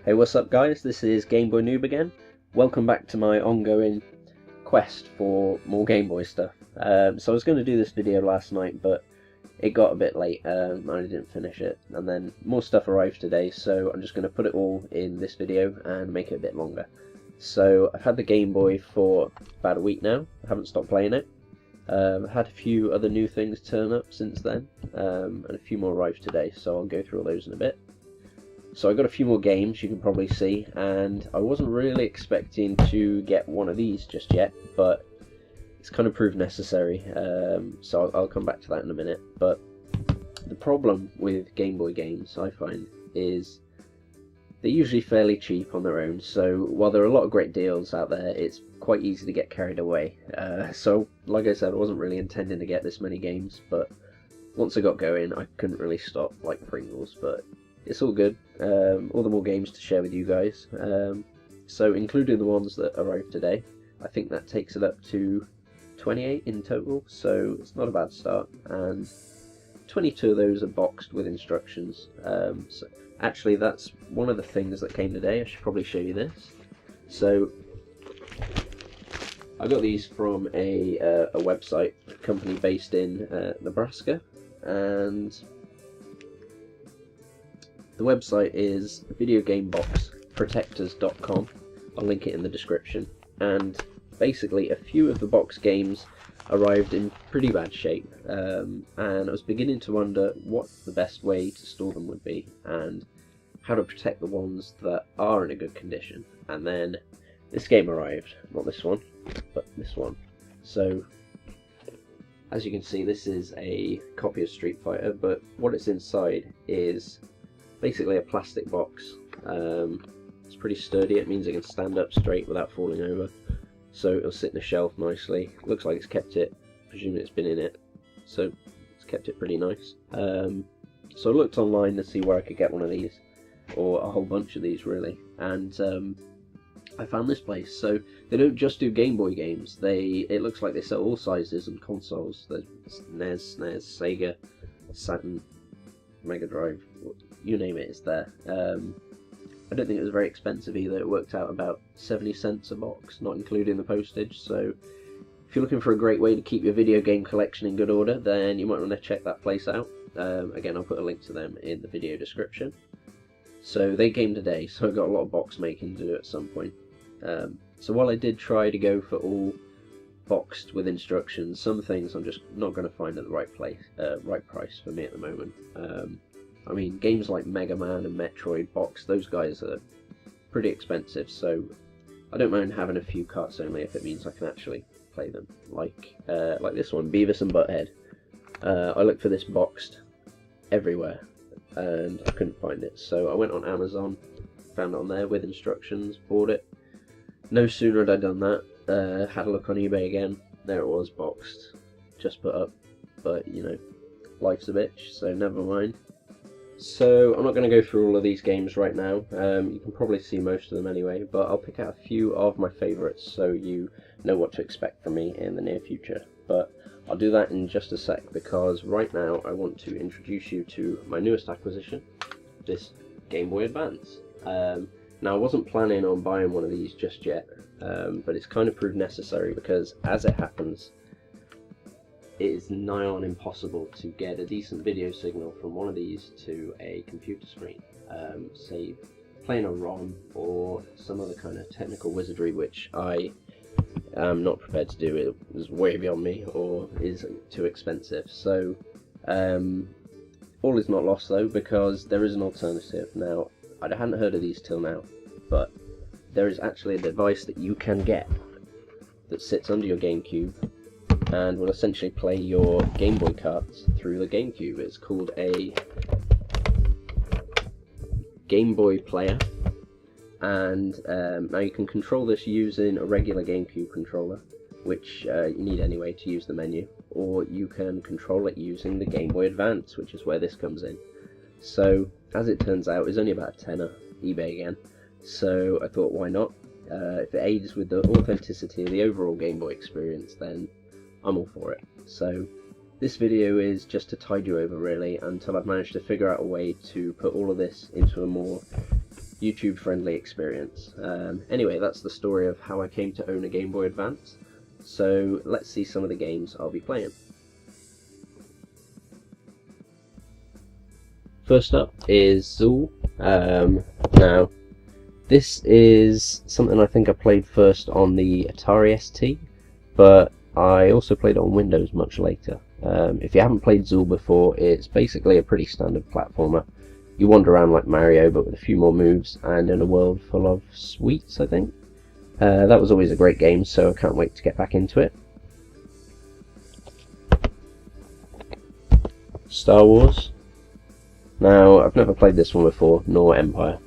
Hey, what's up guys? This is Game Boy Noob again. Welcome back to my ongoing quest for more Game Boy stuff. So I was going to do this video last night, but it got a bit late and I didn't finish it. And then more stuff arrived today, so I'm just going to put it all in this video and make it a bit longer. So I've had the Game Boy for about a week now. I haven't stopped playing it. I've had a few other new things turn up since then, and a few more arrived today, so I'll go through all those in a bit. So I got a few more games, you can probably see, and I wasn't really expecting to get one of these just yet, but it's kind of proved necessary, so I'll come back to that in a minute. But the problem with Game Boy games, I find, is they're usually fairly cheap on their own, so while there are a lot of great deals out there, it's quite easy to get carried away. So, like I said, I wasn't really intending to get this many games, but once I got going, I couldn't really stop like Pringles, but it's all good. All the more games to share with you guys. So including the ones that arrived today, I think that takes it up to 28 in total, so it's not a bad start. And 22 of those are boxed with instructions. So actually, that's one of the things that came today. I should probably show you this. So I got these from a website, a company based in Nebraska, and the website is videogameboxprotectors.com. I'll link it in the description. And basically, a few of the box games arrived in pretty bad shape, and I was beginning to wonder what the best way to store them would be, and how to protect the ones that are in a good condition. And then this game arrived, not this one, but this one. So, as you can see, this is a copy of Street Fighter, but what it's inside is basically a plastic box. It's pretty sturdy, it means it can stand up straight without falling over, so it'll sit in the shelf nicely. Looks like it's kept it, presumably it's been in it, so it's kept it pretty nice. So I looked online to see where I could get one of these, or a whole bunch of these really, and I found this place. So they don't just do Game Boy games, it looks like they sell all sizes and consoles. There's NES, SNES, Sega, Saturn, Mega Drive, you name it, it's there. I don't think it was very expensive either. It worked out about 70 cents a box, not including the postage. So if you're looking for a great way to keep your video game collection in good order, then you might want to check that place out. Again, I'll put a link to them in the video description. So they came today, so I got a lot of box making to do at some point. So while I did try to go for all boxed with instructions, some things I'm just not going to find at the right price for me at the moment. I mean, games like Mega Man and Metroid boxed, those guys are pretty expensive, so I don't mind having a few carts only if it means I can actually play them. Like this one, Beavis and Butthead. I looked for this boxed everywhere, and I couldn't find it, so I went on Amazon, found it on there with instructions, bought it. No sooner had I done that, had a look on eBay again, there it was, boxed, just put up, but you know, life's a bitch, so never mind. So I'm not going to go through all of these games right now, you can probably see most of them anyway, but I'll pick out a few of my favourites so you know what to expect from me in the near future. But I'll do that in just a sec, because right now I want to introduce you to my newest acquisition, this Game Boy Advance. Now I wasn't planning on buying one of these just yet, but it's kind of proved necessary because, as it happens, it is nigh on impossible to get a decent video signal from one of these to a computer screen. Say playing a ROM or some other kind of technical wizardry which I am not prepared to do. It is way beyond me or is too expensive. So all is not lost though, because there is an alternative. Now, I hadn't heard of these till now, but there is actually a device that you can get that sits under your GameCube and will essentially play your Game Boy carts through the GameCube. It's called a Game Boy Player, and now you can control this using a regular GameCube controller, which you need anyway to use the menu, or you can control it using the Game Boy Advance, which is where this comes in. So, as it turns out, it's only about a tenner, eBay again, so I thought, why not? If it aids with the authenticity of the overall Game Boy experience, then I'm all for it. So this video is just to tide you over really until I've managed to figure out a way to put all of this into a more YouTube friendly experience. Anyway, that's the story of how I came to own a Game Boy Advance. So let's see some of the games I'll be playing. First up is Zool. Now, this is something I think I played first on the Atari ST, but I also played it on Windows much later. If you haven't played Zool before, it's basically a pretty standard platformer. You wander around like Mario, but with a few more moves, and in a world full of sweets, I think. That was always a great game, so I can't wait to get back into it. Star Wars. Now, I've never played this one before, nor Empire,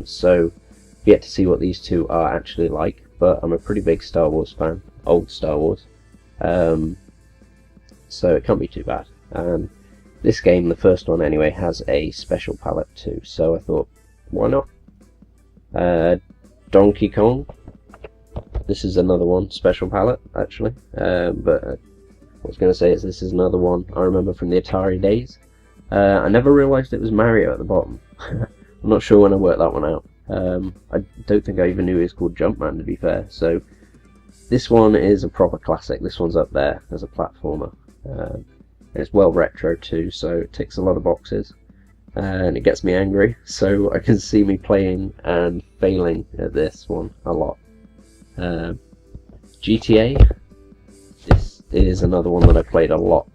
so yet to see what these two are actually like, but I'm a pretty big Star Wars fan, old Star Wars, so it can't be too bad. This game, the first one anyway, has a special palette too, so I thought, why not? Donkey Kong. This is another one, special palette actually, but what I was going to say is this is another one I remember from the Atari days. I never realised it was Mario at the bottom. I'm not sure when I worked that one out. I don't think I even knew it was called Jumpman, to be fair, so this one is a proper classic. This one's up there as a platformer. It's well retro too, so it ticks a lot of boxes, and it gets me angry, so I can see me playing and failing at this one a lot. GTA, this is another one that I played a lot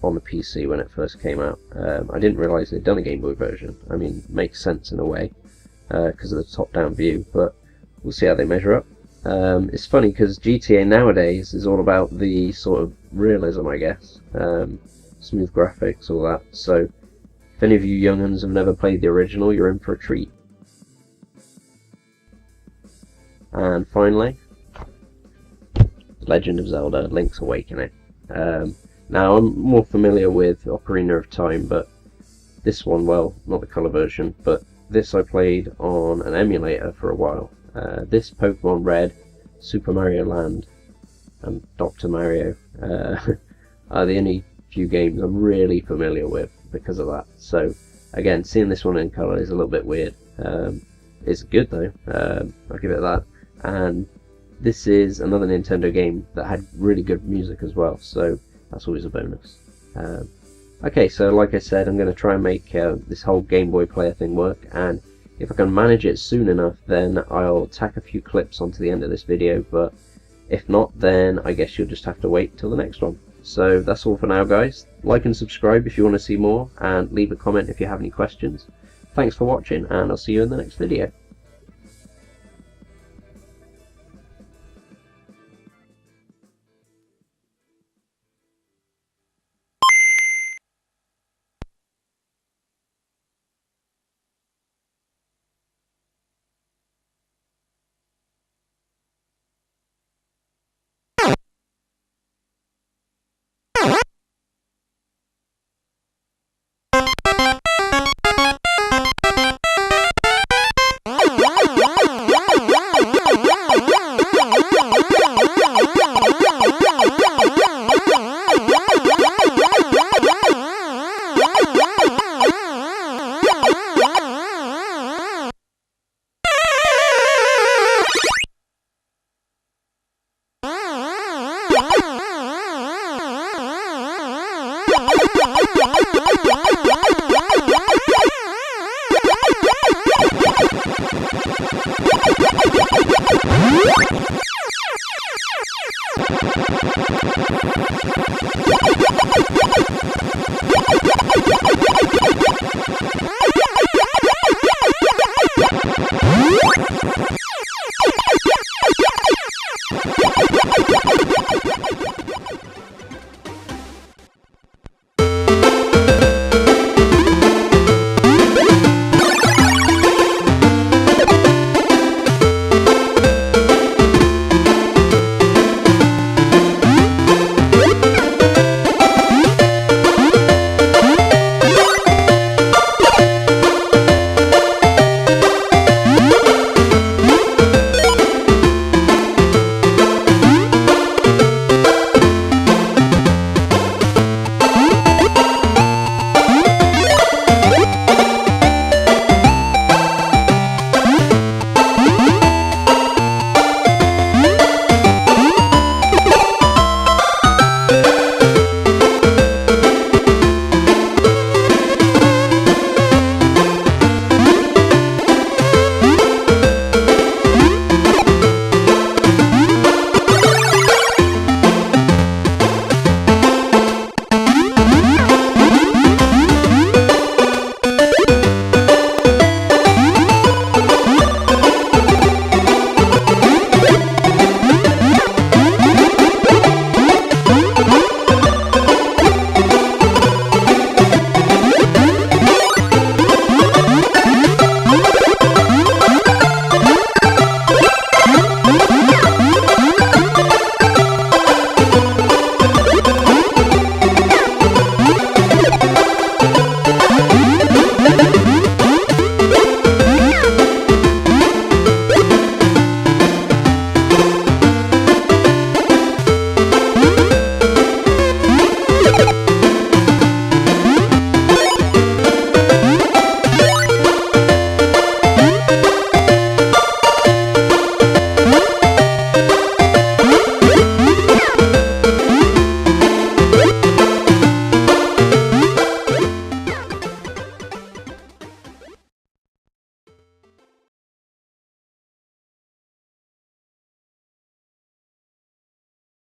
on the PC when it first came out. I didn't realise they'd done a Game Boy version. I mean, it makes sense in a way because of the top-down view, but we'll see how they measure up. It's funny because GTA nowadays is all about the sort of realism, I guess. Smooth graphics, all that. So if any of you young'uns have never played the original, you're in for a treat. And finally, Legend of Zelda: Link's Awakening. Now, I'm more familiar with Ocarina of Time, but this one, well, not the colour version, but this I played on an emulator for a while. This, Pokemon Red, Super Mario Land, and Dr. Mario are the only few games I'm really familiar with because of that. So, again, seeing this one in colour is a little bit weird. It's good though, I'll give it that. And this is another Nintendo game that had really good music as well, so that's always a bonus. Okay, so like I said, I'm going to try and make this whole Game Boy player thing work, and if I can manage it soon enough, then I'll tack a few clips onto the end of this video, but if not, then I guess you'll just have to wait till the next one. So that's all for now, guys. Like and subscribe if you want to see more, and leave a comment if you have any questions. Thanks for watching, and I'll see you in the next video.